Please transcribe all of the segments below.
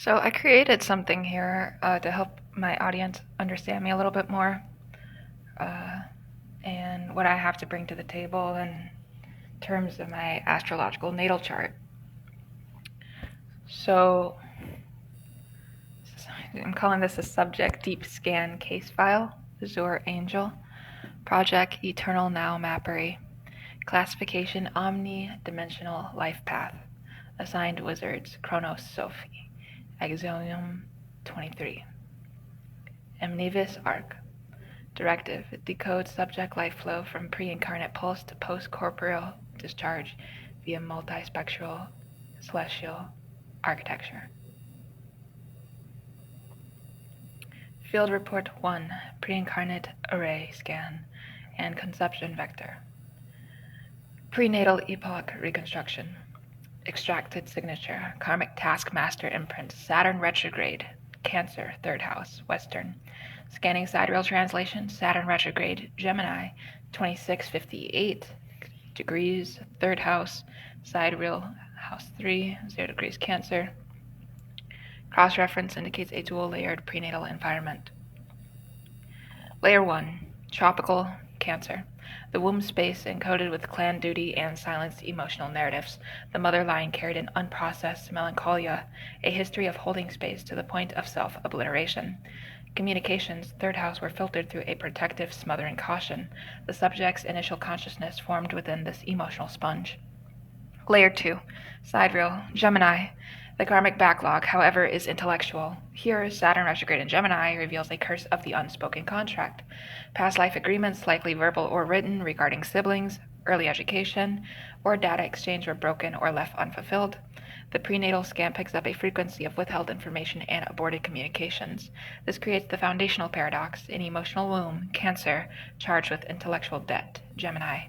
So I created something here to help my audience understand me a little bit more uh, and what I have to bring to the table in terms of my astrological natal chart. So I'm calling this a subject deep scan case file, Azure Angel, project Eternal Now Mappery, classification omni-dimensional life path, assigned wizards Chronos Sophie, Axiom 23, Omnivis Arc. Directive: decode subject life flow from pre-incarnate pulse to post-corporeal discharge via multispectral celestial architecture. Field Report 1: Pre-incarnate array scan and conception vector. Prenatal epoch reconstruction. Extracted signature: karmic taskmaster imprint, Saturn retrograde, Cancer, 3rd house, Western. Scanning sidereal translation: Saturn retrograde, Gemini, 2658 degrees, 3rd house, sidereal, house 3, 0 degrees, Cancer. Cross-reference indicates a dual-layered prenatal environment. Layer 1: tropical, Cancer. The womb space encoded with clan duty and silenced emotional narratives. The mother line carried an unprocessed melancholia, a history of holding space to the point of self-obliteration. Communications, 3rd house, were filtered through a protective, smothering caution. The subject's initial consciousness formed within this emotional sponge. Layer 2: sidereal, Gemini. The karmic backlog, however, is intellectual. Here, Saturn retrograde in Gemini reveals a curse of the unspoken contract. Past life agreements, likely verbal or written, regarding siblings, early education, or data exchange were broken or left unfulfilled. The prenatal scan picks up a frequency of withheld information and aborted communications. This creates the foundational paradox: an emotional womb, Cancer, charged with intellectual debt, Gemini.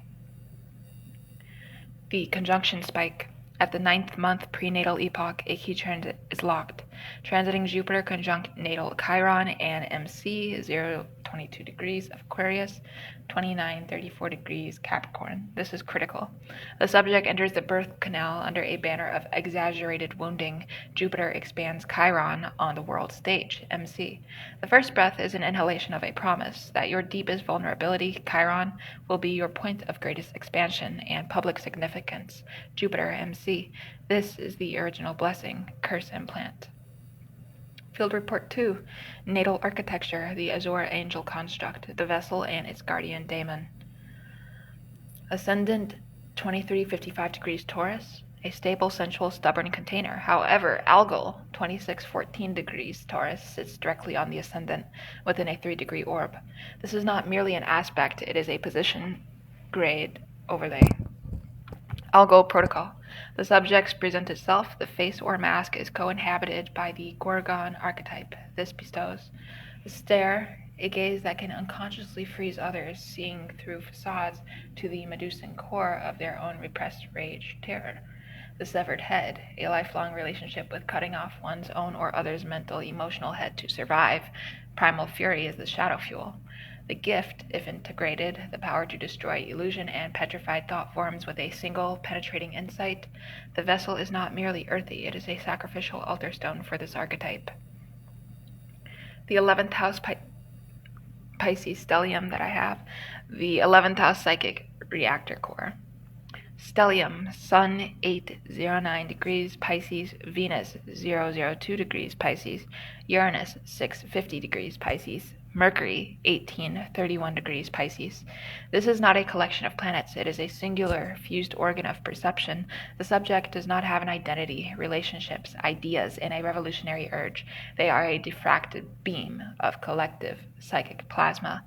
The conjunction spike. At the 9th month prenatal epoch, a key transit is locked, transiting Jupiter conjunct natal Chiron and MC 022 degrees of Aquarius, 2934 degrees Capricorn. This is critical. The subject enters the birth canal under a banner of exaggerated wounding. Jupiter expands Chiron on the world stage, MC. The first breath is an inhalation of a promise that your deepest vulnerability, Chiron, will be your point of greatest expansion and public significance, Jupiter, MC. This is the original blessing, curse implant. Field Report 2: natal architecture, the Azure Angel construct, the vessel and its guardian daemon. Ascendant 2355 degrees Taurus, a stable, sensual, stubborn container. However, algal 2614 degrees Taurus sits directly on the ascendant within a 3-degree orb. This is not merely an aspect, it is a position grade overlay. Algal protocol. The subject presents itself. The face or mask is co-inhabited by the Gorgon archetype. This bestows the stare, a gaze that can unconsciously freeze others, seeing through facades to the Medusan core of their own repressed rage, terror. The severed head, a lifelong relationship with cutting off one's own or others' mental, emotional head to survive. Primal fury is the shadow fuel. The gift, if integrated, the power to destroy illusion and petrified thought forms with a single penetrating insight. The vessel is not merely earthy, it is a sacrificial altar stone for this archetype. The 11th house Pisces stellium that I have, the 11th house psychic reactor core. Stellium, Sun 809 degrees Pisces, Venus 002 degrees Pisces, Uranus 650 degrees Pisces, Mercury 1831 degrees Pisces. This is not a collection of planets, it is a singular, fused organ of perception. The subject does not have an identity, relationships, ideas, and a revolutionary urge. They are a diffracted beam of collective psychic plasma.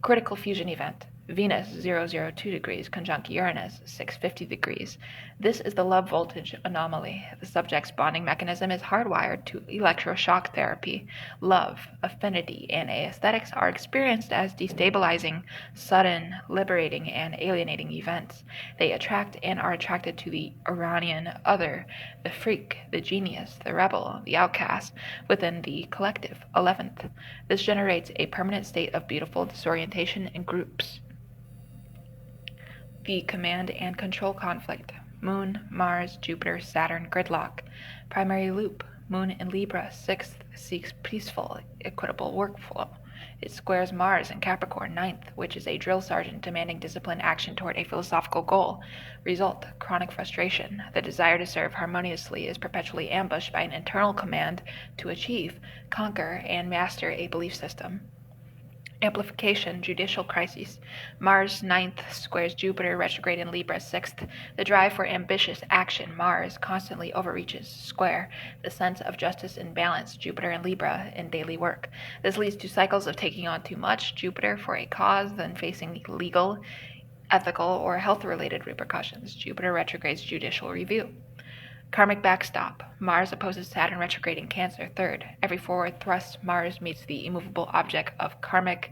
Critical fusion event. Venus 002 degrees conjunct Uranus 650 degrees. This is the love voltage anomaly. The subject's bonding mechanism is hardwired to electroshock therapy. Love, affinity, and aesthetics are experienced as destabilizing, sudden, liberating, and alienating events. They attract and are attracted to the Iranian other, the freak, the genius, the rebel, the outcast, within the collective 11th. This generates a permanent state of beautiful disorientation in groups. The command and control conflict. Moon, Mars, Jupiter, Saturn, gridlock. Primary loop. Moon in Libra, 6th, seeks peaceful, equitable workflow. It squares Mars in Capricorn, 9th, which is a drill sergeant demanding disciplined action toward a philosophical goal. Result, chronic frustration. The desire to serve harmoniously is perpetually ambushed by an internal command to achieve, conquer, and master a belief system. Amplification, judicial crises. Mars 9th squares Jupiter retrograde in Libra 6th. The drive for ambitious action, Mars, constantly overreaches, square. The sense of justice and balance, Jupiter in Libra, in daily work. This leads to cycles of taking on too much, Jupiter, for a cause, then facing legal, ethical, or health-related repercussions, Jupiter retrogrades judicial review. Karmic backstop. Mars opposes Saturn retrograde in Cancer, 3rd. Every forward thrust, Mars meets the immovable object of karmic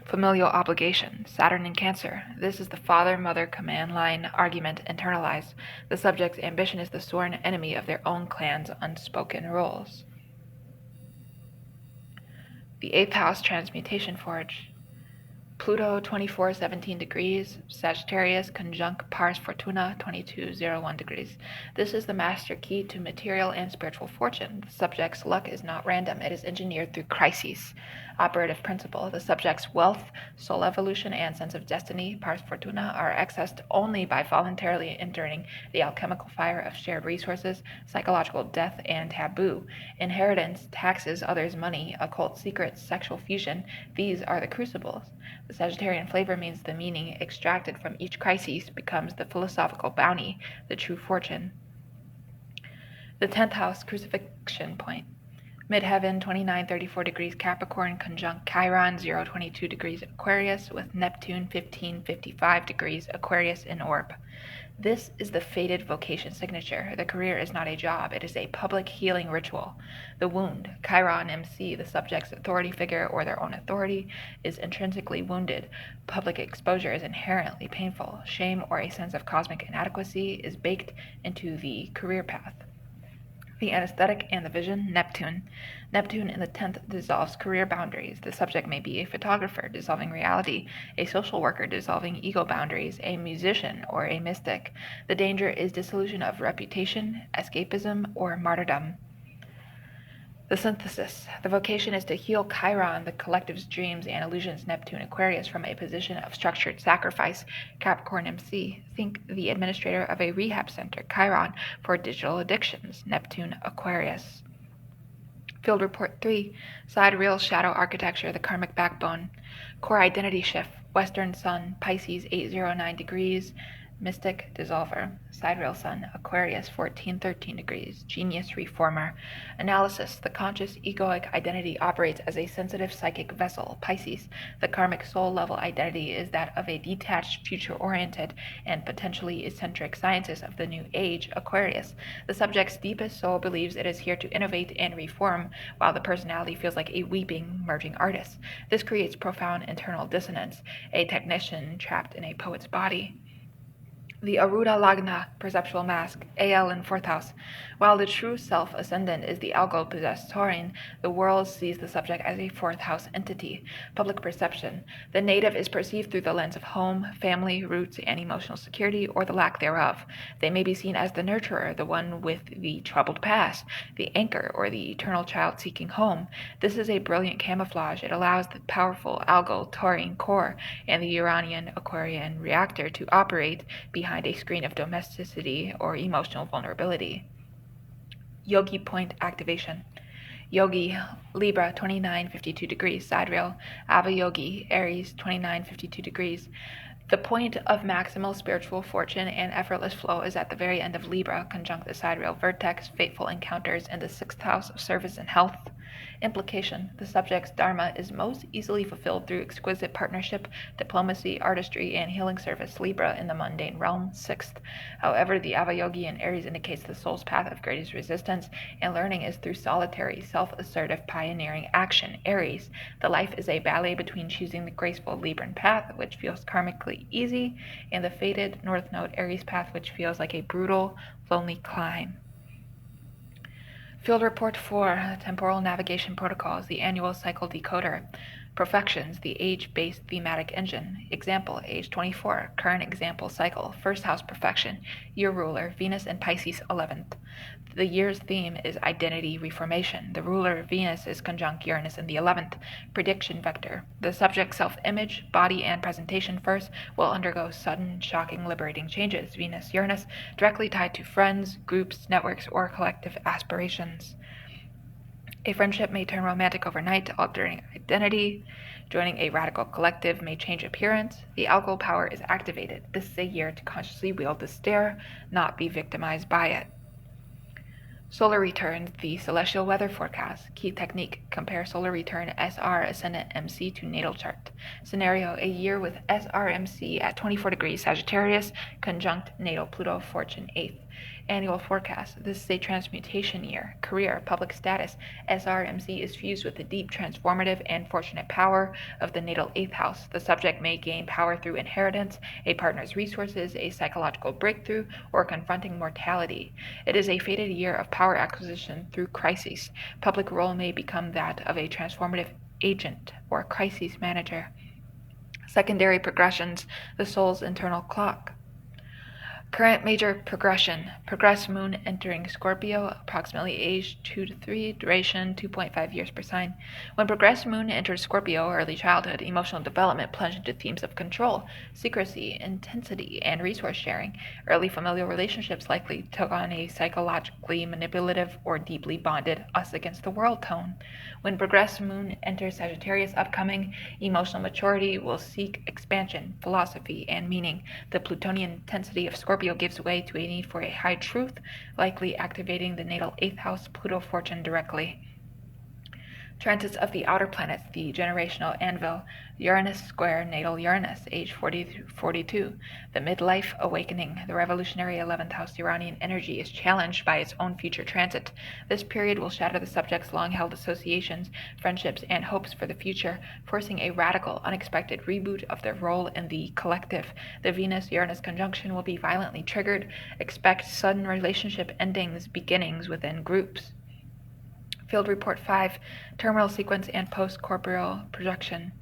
familial obligation, Saturn in Cancer. This is the father-mother command line argument internalized. The subject's ambition is the sworn enemy of their own clan's unspoken rules. The 8th house transmutation forge. Pluto 24:17 degrees, Sagittarius conjunct Pars Fortuna 22:01 degrees. This is the master key to material and spiritual fortune. The subject's luck is not random, it is engineered through crises. Operative principle. The subject's wealth, soul evolution, and sense of destiny, Pars Fortuna, are accessed only by voluntarily enduring the alchemical fire of shared resources, psychological death, and taboo. Inheritance, taxes, others' money, occult secrets, sexual fusion, these are the crucibles. The Sagittarian flavor means the meaning extracted from each crisis becomes the philosophical bounty, the true fortune. The 10th house, crucifixion point. Midheaven 29:34 degrees Capricorn conjunct Chiron 0:22 degrees Aquarius with Neptune 15:55 degrees Aquarius in orb. This is the fated vocation signature. The career is not a job, it is a public healing ritual. The wound, Chiron MC, the subject's authority figure or their own authority, is intrinsically wounded. Public exposure is inherently painful. Shame or a sense of cosmic inadequacy is baked into the career path. The anesthetic and the vision, Neptune. Neptune in the 10th dissolves career boundaries. The subject may be a photographer dissolving reality, a social worker dissolving ego boundaries, a musician, or a mystic. The danger is dissolution of reputation, escapism, or martyrdom. The synthesis. The vocation is to heal Chiron, the collective's dreams and illusions, Neptune Aquarius, from a position of structured sacrifice, Capricorn MC. Think the administrator of a rehab center, Chiron, for digital addictions, Neptune Aquarius. Field Report 3, Sidereal Shadow Architecture, the Karmic Backbone. Core Identity Shift, Western Sun, Pisces 809 degrees, Mystic Dissolver, Sidereal Sun, Aquarius 1413 degrees, Genius Reformer. Analysis, the conscious egoic identity operates as a sensitive psychic vessel, Pisces. The karmic soul level identity is that of a detached, future-oriented, and potentially eccentric scientist of the new age, Aquarius. The subject's deepest soul believes it is here to innovate and reform, while the personality feels like a weeping, merging artist. This creates profound internal dissonance, a technician trapped in a poet's body. The Aruda Lagna perceptual mask, AL in 4th house. While the true self-ascendant is the algo-possessed Taurine, the world sees the subject as a 4th house entity. Public perception. The native is perceived through the lens of home, family, roots, and emotional security, or the lack thereof. They may be seen as the nurturer, the one with the troubled past, the anchor, or the eternal child seeking home. This is a brilliant camouflage. It allows the powerful algo-Taurine core and the Uranian-Aquarian reactor to operate behind a screen of domesticity or emotional vulnerability. Yogi point activation. Yogi, Libra 29:52 degrees, sidereal. Avayogi, Aries 29:52 degrees. The point of maximal spiritual fortune and effortless flow is at the very end of Libra, conjunct the sidereal vertex, fateful encounters in the 6th house of service and health. Implication. The subject's dharma is most easily fulfilled through exquisite partnership, diplomacy, artistry, and healing service, Libra in the mundane realm, 6th. However, the Avayogi in Aries indicates the soul's path of greatest resistance, and learning is through solitary, self-assertive, pioneering action, Aries. The life is a ballet between choosing the graceful Libran path, which feels karmically easy, and the fated North Node Aries path, which feels like a brutal, lonely climb. Field Report 4, Temporal Navigation Protocols, the Annual Cycle Decoder. Profections, the age-based thematic engine. Example, age 24. Current example cycle. First house profection. Year ruler, Venus in Pisces 11th. The year's theme is identity reformation. The ruler, Venus, is conjunct Uranus in the 11th. Prediction vector. The subject's self-image, body, and presentation first will undergo sudden, shocking, liberating changes. Venus, Uranus, directly tied to friends, groups, networks, or collective aspirations. A friendship may turn romantic overnight, altering identity. Joining a radical collective may change appearance. The algal power is activated. This is a year to consciously wield the stare, not be victimized by it. Solar return, the celestial weather forecast. Key technique, compare solar return SR ascendant MC to natal chart. Scenario, a year with SR MC at 24 degrees Sagittarius, conjunct natal Pluto fortune 8th. Annual forecast, this is a transmutation year. Career, public status, SRMC is fused with the deep, transformative, and fortunate power of the natal 8th house. The subject may gain power through inheritance, a partner's resources, a psychological breakthrough, or confronting mortality. It is a fated year of power acquisition through crises. Public role may become that of a transformative agent or crisis manager. Secondary progressions, the soul's internal clock. Current major progression, progressed moon entering Scorpio, approximately age 2 to 3, duration 2.5 years per sign. When progressed moon enters Scorpio, early childhood, emotional development plunge into themes of control, secrecy, intensity, and resource sharing. Early familial relationships likely took on a psychologically manipulative or deeply bonded us against the world tone. When progressed moon enters Sagittarius upcoming, emotional maturity will seek expansion, philosophy, and meaning. The Plutonian intensity of Scorpio gives way to a need for a high truth, likely activating the natal 8th house Pluto fortune directly. Transits of the outer planets, the generational anvil. Uranus square natal Uranus, age 40 to 42. The midlife awakening. The revolutionary 11th house Uranian energy is challenged by its own future transit. This period will shatter the subject's long-held associations, friendships, and hopes for the future, forcing a radical, unexpected reboot of their role in the collective. The Venus-Uranus conjunction will be violently triggered. Expect sudden relationship endings, beginnings within groups. Field Report 5, Terminal Sequence and Post-Corporeal Projection.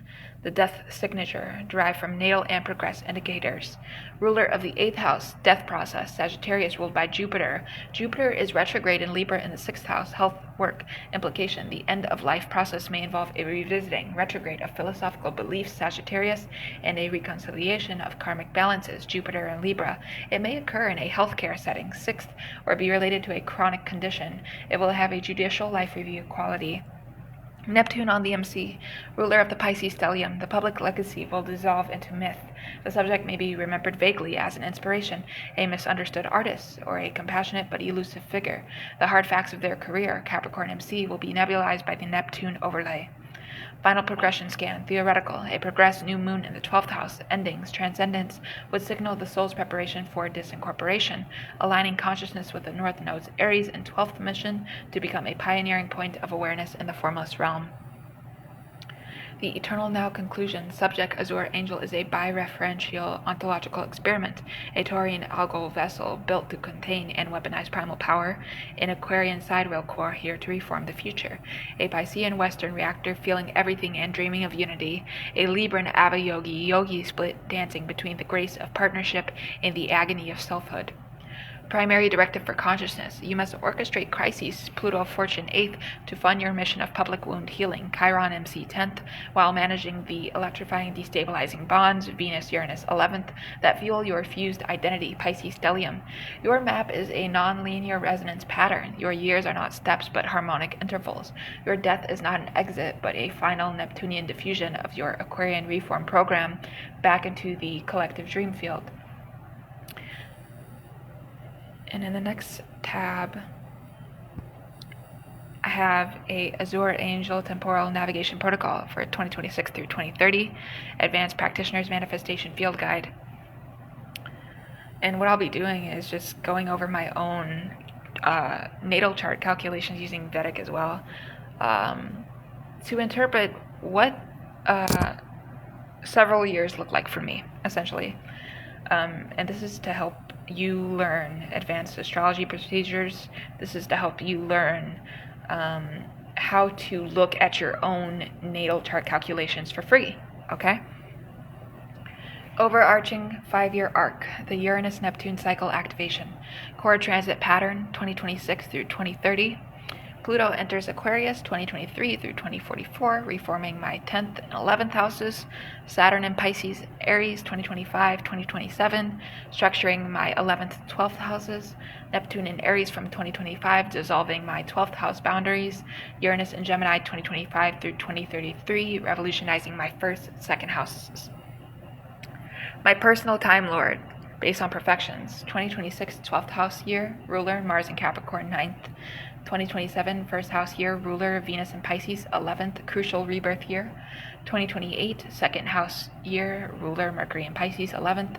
The death signature, derived from natal and progress indicators. Ruler of the 8th house, death process, Sagittarius ruled by Jupiter. Jupiter is retrograde in Libra in the 6th house, health, work. Implication, the end of life process may involve a revisiting, retrograde of philosophical beliefs, Sagittarius, and a reconciliation of karmic balances, Jupiter and Libra. It may occur in a healthcare setting, 6th, or be related to a chronic condition. It will have a judicial life review quality. Neptune on the MC, ruler of the Pisces stellium. The public legacy will dissolve into myth. The subject may be remembered vaguely as an inspiration, a misunderstood artist, or a compassionate but elusive figure. The hard facts of their career, Capricorn MC, will be nebulized by the Neptune overlay. Final progression scan, theoretical. A progressed new moon in the 12th house, endings, transcendence, would signal the soul's preparation for disincorporation, aligning consciousness with the North Node's Aries and 12th mission to become a pioneering point of awareness in the formless realm. The Eternal Now conclusion, subject Azure Angel, is a bireferential ontological experiment, a Taurian algal vessel built to contain and weaponize primal power, an Aquarian sidereal core here to reform the future, a Piscean Western reactor feeling everything and dreaming of unity, a Libran Avayogi yogi split dancing between the grace of partnership and the agony of selfhood. Primary directive for consciousness. You must orchestrate crises, Pluto fortune 8th, to fund your mission of public wound healing, Chiron MC 10th, while managing the electrifying destabilizing bonds, Venus Uranus 11th, that fuel your fused identity, Pisces stellium. Your map is a non-linear resonance pattern. Your years are not steps but harmonic intervals. Your death is not an exit but a final Neptunian diffusion of your Aquarian reform program back into the collective dream field. And in the next tab, I have a Azure Angel Temporal Navigation Protocol for 2026 through 2030, Advanced Practitioner's Manifestation Field Guide. And what I'll be doing is just going over my own natal chart calculations using Vedic as well, to interpret what several years look like for me, essentially. And this is to help you learn advanced astrology procedures. This is to help you learn how how to look at your own natal chart calculations for free, okay? Overarching 5-year arc, the Uranus-Neptune cycle activation, core transit pattern 2026 through 2030. Pluto enters Aquarius 2023 through 2044, reforming my 10th and 11th houses. Saturn in Pisces, Aries 2025-2027, structuring my 11th and 12th houses. Neptune in Aries from 2025, dissolving my 12th house boundaries. Uranus in Gemini 2025 through 2033, revolutionizing my 1st and 2nd houses. My personal Time Lord, based on perfections, 2026 12th house year, ruler, Mars in Capricorn 9th. 2027 first house year, ruler, Venus in Pisces 11th, crucial rebirth year. 2028 second house year, ruler, Mercury in Pisces 11th.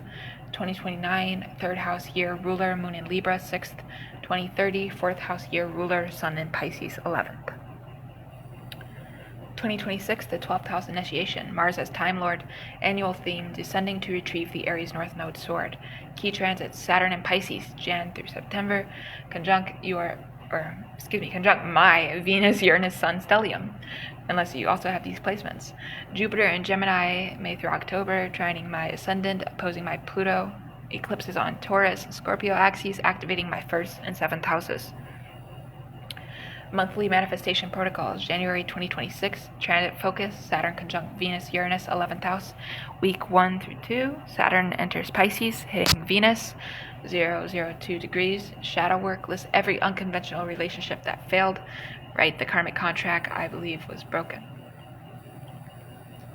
2029 third house year, ruler, Moon in Libra 6th. 2030 fourth house year, ruler, Sun in Pisces 11th. 2026, the 12th house initiation, Mars as Time Lord, annual theme, descending to retrieve the Aries North Node sword. Key transits, Saturn in Pisces, Jan through September, conjunct my Venus, Uranus, Sun stellium, unless you also have these placements. Jupiter in Gemini, May through October, trining my ascendant, opposing my Pluto, eclipses on Taurus and Scorpio axes, activating my 1st and 7th houses. Monthly manifestation protocols, January 2026, transit focus, Saturn conjunct Venus, Uranus, 11th house, week 1 through 2, Saturn enters Pisces, hitting Venus, 002 degrees, shadow work, list every unconventional relationship that failed, right? The karmic contract I believe was broken.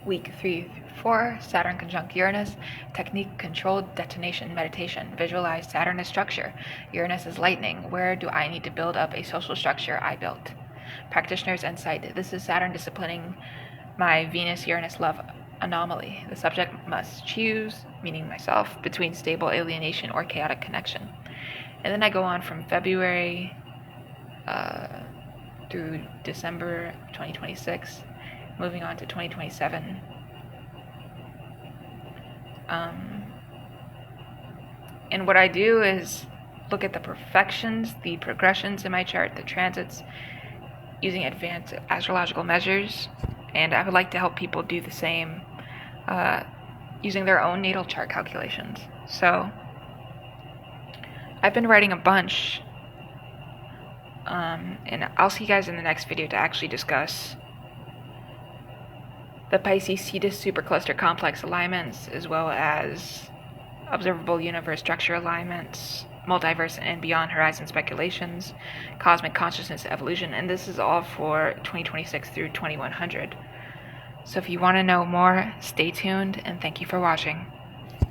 Week 3 through 4, Saturn conjunct Uranus, technique, controlled detonation, meditation, visualize Saturn as structure, Uranus as lightning, where do I need to build up a social structure I built? Practitioner's insight, this is Saturn disciplining my Venus-Uranus love anomaly. The subject must choose, meaning myself, between stable alienation or chaotic connection. And then I go on from February through December 2026, moving on to 2027. And what I do is look at the perfections, the progressions in my chart, the transits, using advanced astrological measures. And I would like to help people do the same using their own natal chart calculations. So I've been writing a bunch, and I'll see you guys in the next video to actually discuss the Pisces-Cetus supercluster complex alignments, as well as observable universe structure alignments, multiverse and beyond horizon speculations, cosmic consciousness evolution, and this is all for 2026 through 2100. So if you want to know more, stay tuned, and thank you for watching.